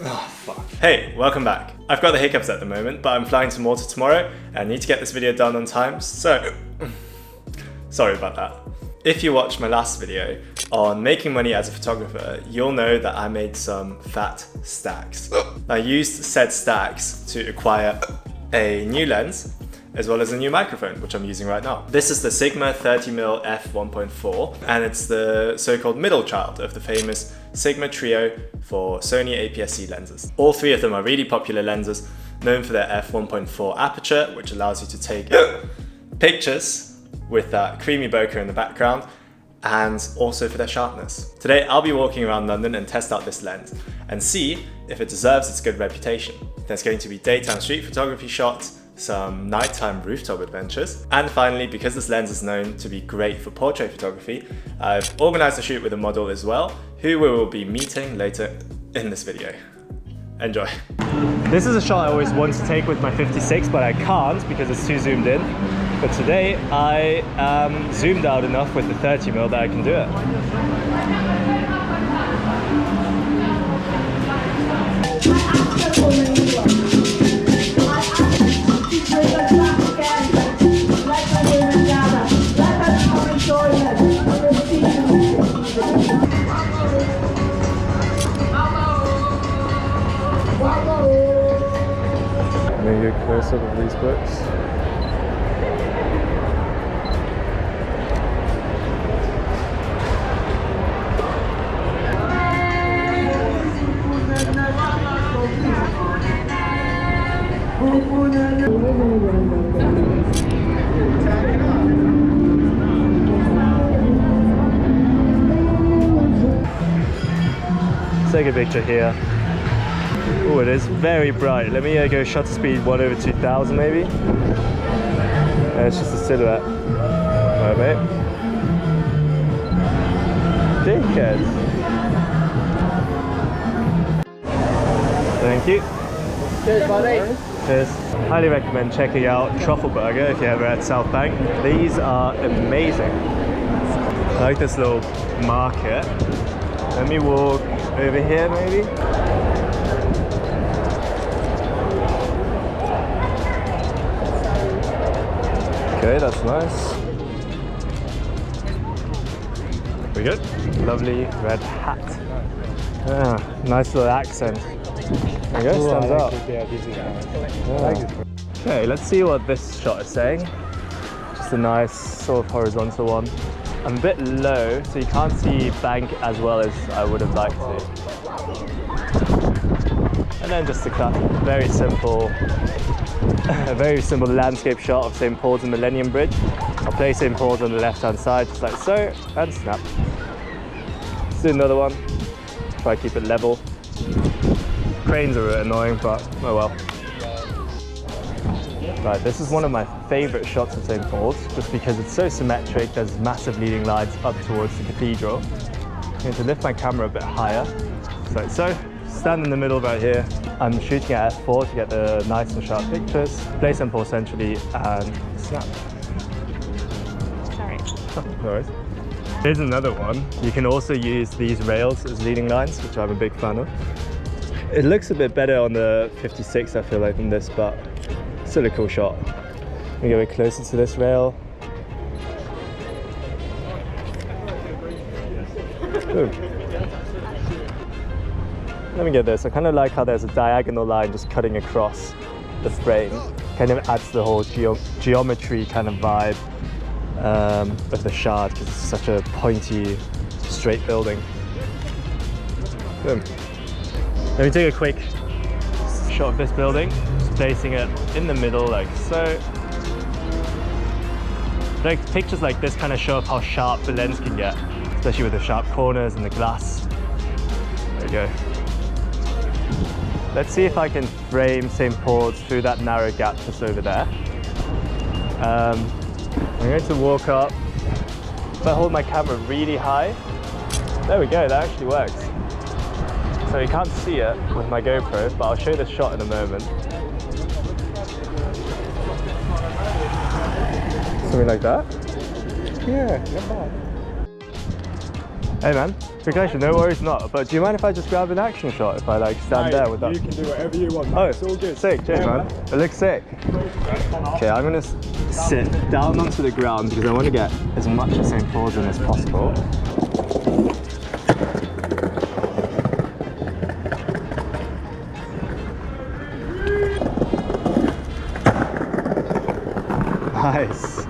Oh, fuck. Hey, welcome back. I've got the hiccups at the moment, but I'm flying to Malta tomorrow and I need to get this video done on time, so sorry about that. If you watched my last video on making money as a photographer, you'll know that I made some fat stacks. I used said stacks to acquire a new lens as well as a new microphone, which I'm using right now. This is the Sigma 30mm F1.4, and it's the so-called middle child of the famous Sigma Trio for Sony Apsc lenses. All three of them are really popular lenses, known for their f1.4 aperture, which allows you to take pictures with that creamy bokeh in the background, and also for their sharpness. Today I'll be walking around London and test out this lens and see if it deserves its good reputation. There's going to be daytime street photography shots, some nighttime rooftop adventures, and finally, because this lens is known to be great for portrait photography, I've organised a shoot with a model as well, who we will be meeting later in this video. Enjoy. This is a shot I always want to take with my 56, but I can't because it's too zoomed in. But today I am zoomed out enough with the 30mm that I can do it. Maybe a close-up of these books. Let's take a picture here. Oh, it is very bright. Let me go shutter speed 1/2000 maybe. It's just a silhouette. Alright, mate. Dickhead. Thank you. Cheers, buddy. Cheers. Highly recommend checking out Truffle Burger if you're ever at South Bank. These are amazing. I like this little market. Let me walk over here maybe. Okay, that's nice. We good? Lovely red hat. Ah, nice little accent. There you go, stands out. Yeah. Okay, let's see what this shot is saying. Just a nice sort of horizontal one. I'm a bit low, so you can't see bank as well as I would have liked to. And then just a cut. Very simple. A very simple landscape shot of St. Paul's and Millennium Bridge. I'll place St. Paul's on the left hand side, just like so, and snap. Let's do another one. Try to keep it level. Cranes are a bit annoying, but oh well. Right, this is one of my favourite shots of St. Paul's, just because it's so symmetric. There's massive leading lights up towards the cathedral. I'm going to lift my camera a bit higher, just like so. Stand in the middle right here. I'm shooting at f4 to get the nice and sharp pictures. Place St. Paul centrally and snap. Sorry. Oh, no worries. Here's another one. You can also use these rails as leading lines, which I'm a big fan of. It looks a bit better on the 56, I feel like, than this, but still a cool shot. Let me go a bit closer to this rail. Boom. Let me get this. I kind of like how there's a diagonal line just cutting across the frame. Kind of adds to the whole geometry kind of vibe of the Shard, because it's such a pointy, straight building. Boom. Let me take a quick shot of this building, just placing it in the middle like so. Like, pictures like this kind of show up how sharp the lens can get, especially with the sharp corners and the glass. There you go. Let's see if I can frame St. Paul's through that narrow gap just over there. I'm going to walk up. If I hold my camera really high, there we go, that actually works. So you can't see it with my GoPro, but I'll show you this shot in a moment. Something like that? Yeah, not bad. Hey man, quick question, no worries not, but do you mind if I just grab an action shot if I like stand there with that? You can do whatever you want. Oh, it's all good. Sick, cheers man. It looks sick. Okay, I'm gonna sit down onto the ground because I want to get as much of St. Paul's in as possible. Nice.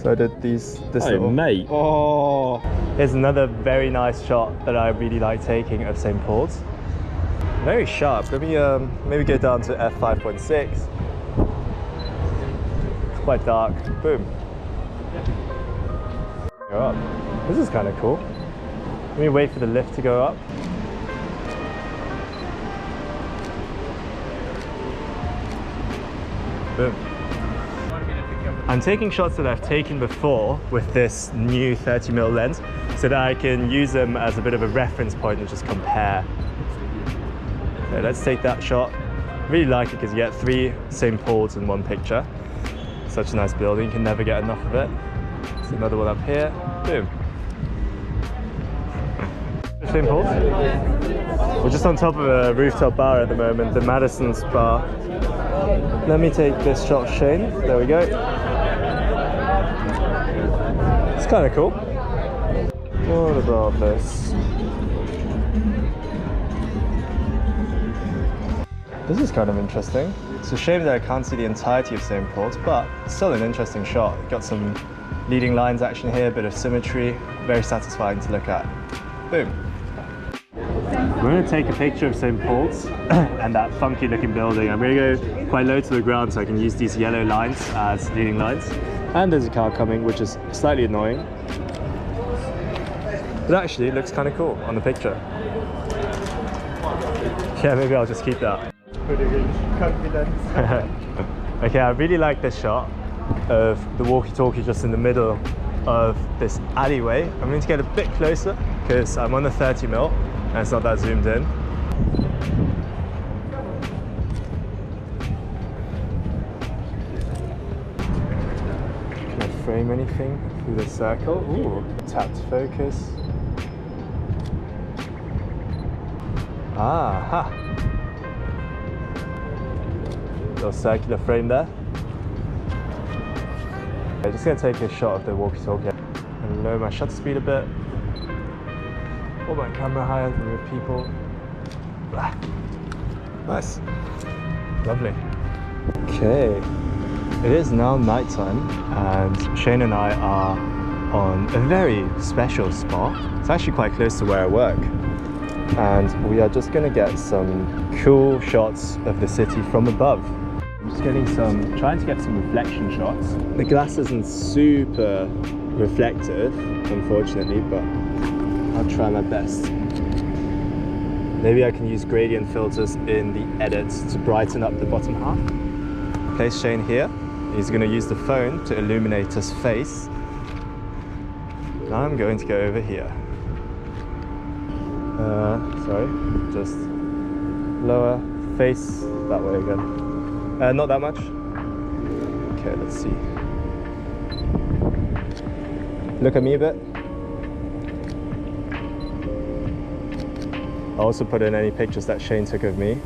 So I did this little... mate. Oh. Here's another very nice shot that I really like taking of St. Paul's. Very sharp. Let me maybe go down to f5.6. It's quite dark. Boom. Go up. This is kind of cool. Let me wait for the lift to go up. Boom. I'm taking shots that I've taken before with this new 30mm lens so that I can use them as a bit of a reference point and just compare. So let's take that shot. I really like it because you get 3 St. Paul's in one picture. Such a nice building, you can never get enough of it. There's another one up here. Boom. St. Paul's. We're just on top of a rooftop bar at the moment, the Madison's bar. Let me take this shot of Shane. There we go. It's kind of cool. What about this? This is kind of interesting. It's a shame that I can't see the entirety of St. Paul's, but still an interesting shot. Got some leading lines action here, a bit of symmetry. Very satisfying to look at. Boom. We're going to take a picture of St. Paul's and that funky looking building. I'm going to go quite low to the ground so I can use these yellow lines as leading lines. And there's a car coming, which is slightly annoying. But actually it looks kind of cool on the picture. Yeah, maybe I'll just keep that. Okay, I really like this shot of the walkie-talkie just in the middle of this alleyway. I'm going to get a bit closer because I'm on the 30mm and it's not that zoomed in. Can I frame anything through the circle? Ooh, tapped focus. Ah, ha. Little circular frame there. I'm just going to take a shot of the walkie-talkie and lower my shutter speed a bit. Hold my camera higher, remove people. Nice. Lovely. Okay. It is now nighttime and Shane and I are on a very special spot. It's actually quite close to where I work. And we are just going to get some cool shots of the city from above. I'm just trying to get some reflection shots. The glass isn't super reflective, unfortunately, but I'll try my best. Maybe I can use gradient filters in the edits to brighten up the bottom half. Place Shane here. He's going to use the phone to illuminate his face. Now I'm going to go over here. Sorry, just lower, face that way again. Not that much. Okay, let's see. Look at me a bit. I'll also put in any pictures that Shane took of me.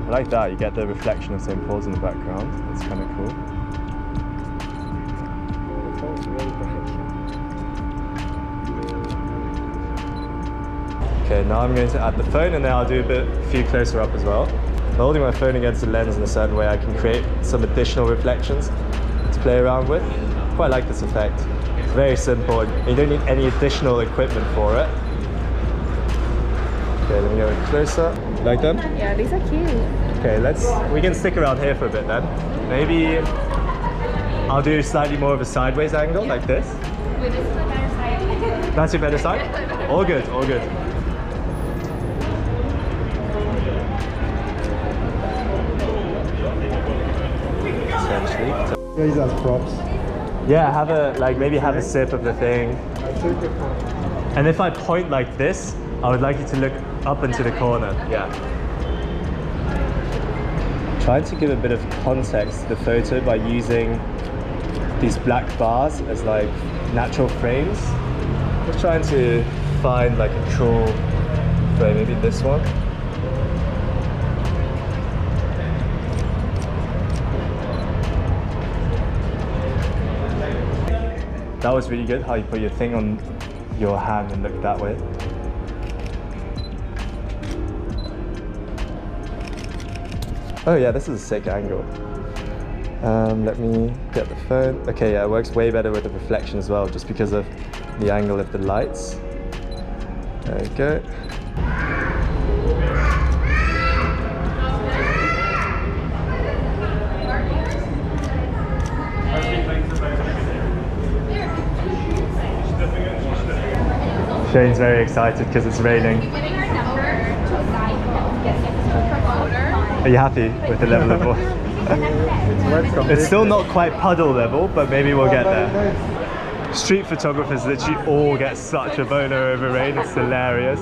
I like that, you get the reflection of St. Paul's in the background. That's kind of cool. Okay, now I'm going to add the phone and then I'll do a few closer up as well. Holding my phone against the lens in a certain way, I can create some additional reflections to play around with. Quite like this effect. It's very simple and you don't need any additional equipment for it. Okay, let me go closer. Like them? Yeah, these are cute. Okay, we can stick around here for a bit then. Maybe I'll do slightly more of a sideways angle, like this. Wait, this is the better side. That's your better side? All good, all good. Essentially. These as props. Yeah, maybe have a sip of the thing. And if I point like this, I would like you to look up into the corner. Yeah. trying to give a bit of context to the photo by using these black bars as like natural frames. Just trying to find like a cool frame, maybe this one. That was really good, how you put your thing on your hand and look that way. Oh yeah, this is a sick angle. Let me get the phone. Okay, yeah, it works way better with the reflection as well, just because of the angle of the lights. There we go. Shane's very excited because it's raining. Are you happy with the level of water? It's still not quite puddle level, but maybe we'll get there. Street photographers literally all get such a boner over rain, it's hilarious.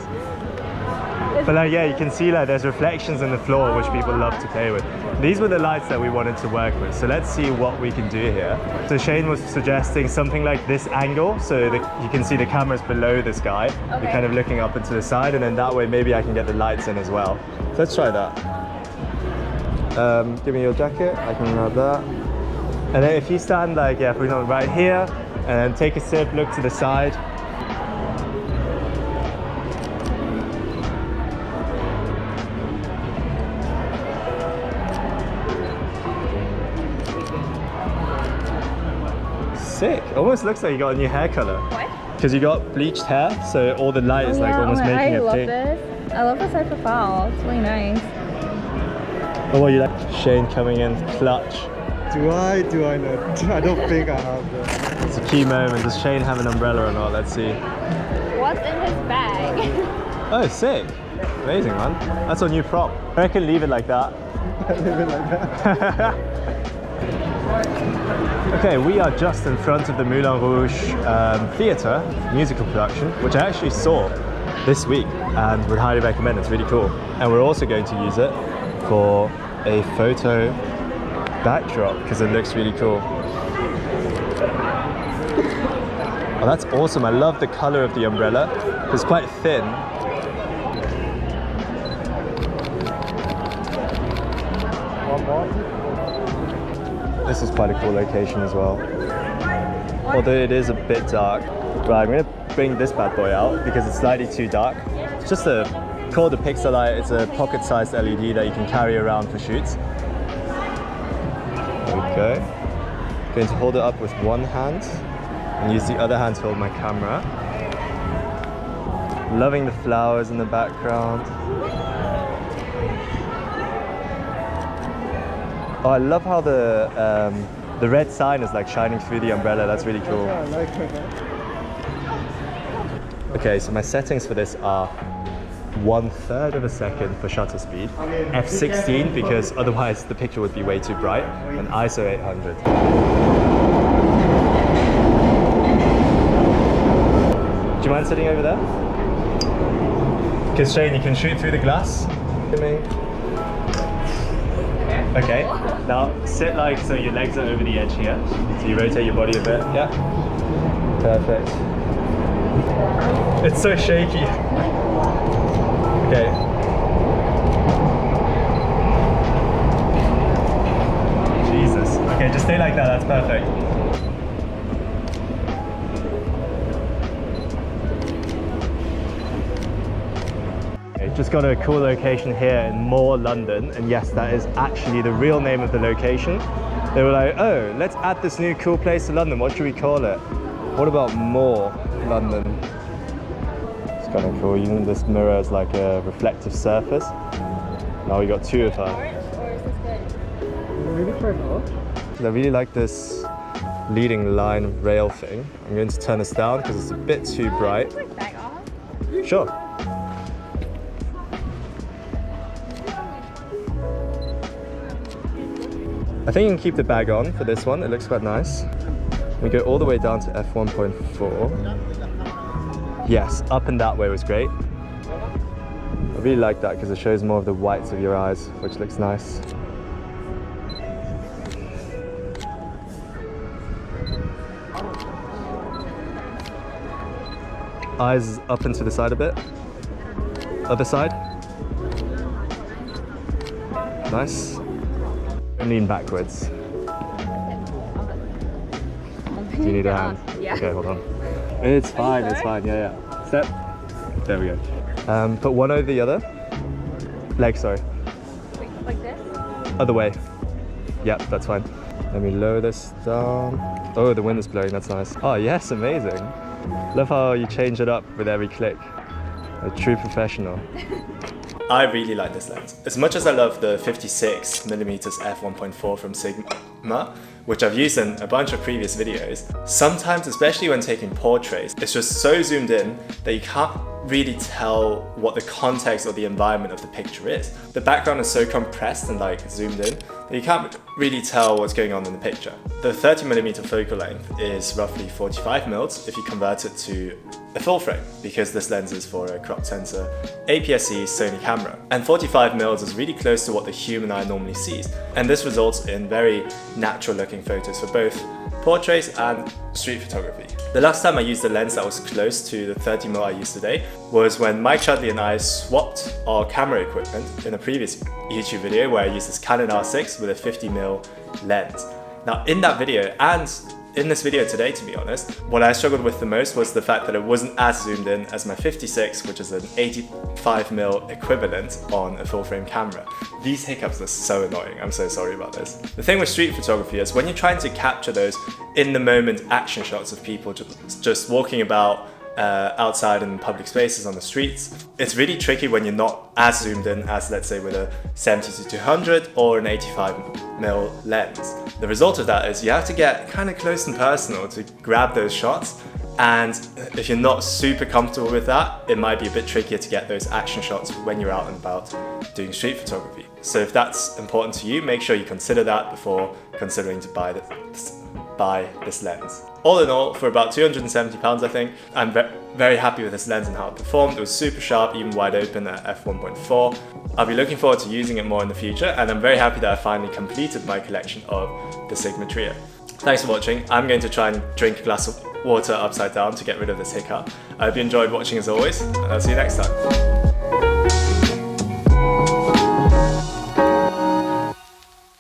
But like, yeah, you can see like there's reflections in the floor which people love to play with. These were the lights that we wanted to work with, so let's see what we can do here. So Shane was suggesting something like this angle, so that you can see the cameras below this guy. Okay. You're kind of looking up into the side, and then that way maybe I can get the lights in as well. So let's try that. Give me your jacket, I can grab that. And then if you stand like, yeah, for example, right here, and then take a sip, look to the side. Sick. Almost looks like you got a new hair color. What? Because you got bleached hair, so all the light is like almost making it pink. I love this type of fall. It's really nice. Oh, what you like? Shane coming in clutch. Do I not? I don't think I have that. It's a key moment. Does Shane have an umbrella or not? Let's see. What's in his bag? Oh, sick. Amazing, man. That's our new prop. I reckon leave it like that. Leave it like that. Okay, we are just in front of the Moulin Rouge theatre, musical production, which I actually saw this week and would highly recommend. It's really cool. And we're also going to use it for a photo backdrop because it looks really cool. Oh, that's awesome. I love the color of the umbrella. It's quite thin. One more. This is quite a cool location as well. Although it is a bit dark. Right, I'm going to bring this bad boy out because it's slightly too dark. It's just called a Pixelite. It's a pocket-sized LED that you can carry around for shoots. There we go. I'm going to hold it up with one hand and use the other hand to hold my camera. Loving the flowers in the background. Oh, I love how the red sign is like shining through the umbrella. That's really cool. Yeah, I like it. Okay, so my settings for this are 1/3 of a second for shutter speed, f16 because otherwise the picture would be way too bright, and ISO 800. Do you mind sitting over there? Because Shane, you can shoot through the glass. Okay, now sit like so your legs are over the edge here. So you rotate your body a bit. Yeah. Perfect. It's so shaky. Okay. Jesus. Okay, just stay like that, that's perfect. Just got a cool location here in Moore, London, and yes, that is actually the real name of the location. They were like, oh, let's add this new cool place to London, what should we call it? What about Moore, London? It's kind of cool, using this mirror as like a reflective surface. Now we got two of her. I really like this leading line rail thing. I'm going to turn this down because it's a bit too bright. Can you take that off? Sure. I think you can keep the bag on for this one, it looks quite nice. We go all the way down to f1.4. Yes, up and that way was great. I really like that because it shows more of the whites of your eyes, which looks nice. eyes up and to the side a bit. Other side. Nice. And lean backwards. Do you need a hand? Yeah. Okay, hold on. It's fine, it's fine, yeah. Step. There we go. Put one over the other. Leg, sorry. Wait, like this? Other way. Yep, that's fine. Let me lower this down. Oh, the wind is blowing, that's nice. Oh yes, amazing. Love how you change it up with every click. A true professional. I really like this lens. As much as I love the 56mm f1.4 from Sigma, which I've used in a bunch of previous videos, sometimes, especially when taking portraits, it's just so zoomed in that you can't really tell what the context or the environment of the picture is. The background is so compressed and like zoomed in that you can't really tell what's going on in the picture. The 30mm focal length is roughly 45mm if you convert it to a full frame, because this lens is for a crop sensor APS-C Sony camera. And 45mm is really close to what the human eye normally sees. And this results in very natural looking photos for both portraits and street photography. The last time I used a lens that was close to the 30mm I use today was when Mike Chudley and I swapped our camera equipment in a previous YouTube video where I used this Canon R6 with a 50mm lens. Now in that video, and in this video today, to be honest, what I struggled with the most was the fact that it wasn't as zoomed in as my 56, which is an 85mm equivalent on a full frame camera. These hiccups are so annoying, I'm so sorry about this. The thing with street photography is when you're trying to capture those in the moment action shots of people just walking about outside in public spaces on the streets, it's really tricky when you're not as zoomed in as, let's say, with a 70-200 or an 85mm lens. The result of that is you have to get kind of close and personal to grab those shots, and if you're not super comfortable with that, it might be a bit trickier to get those action shots when you're out and about doing street photography. So if that's important to you, make sure you consider that before considering to buy this lens. All in all, for about £270 I think, I'm very happy with this lens and how it performed. It was super sharp, even wide open at f1.4. I'll be looking forward to using it more in the future, and I'm very happy that I finally completed my collection of the Sigma trio. Thanks for watching. I'm going to try and drink a glass of water upside down to get rid of this hiccup. I hope you enjoyed watching as always, and I'll see you next time.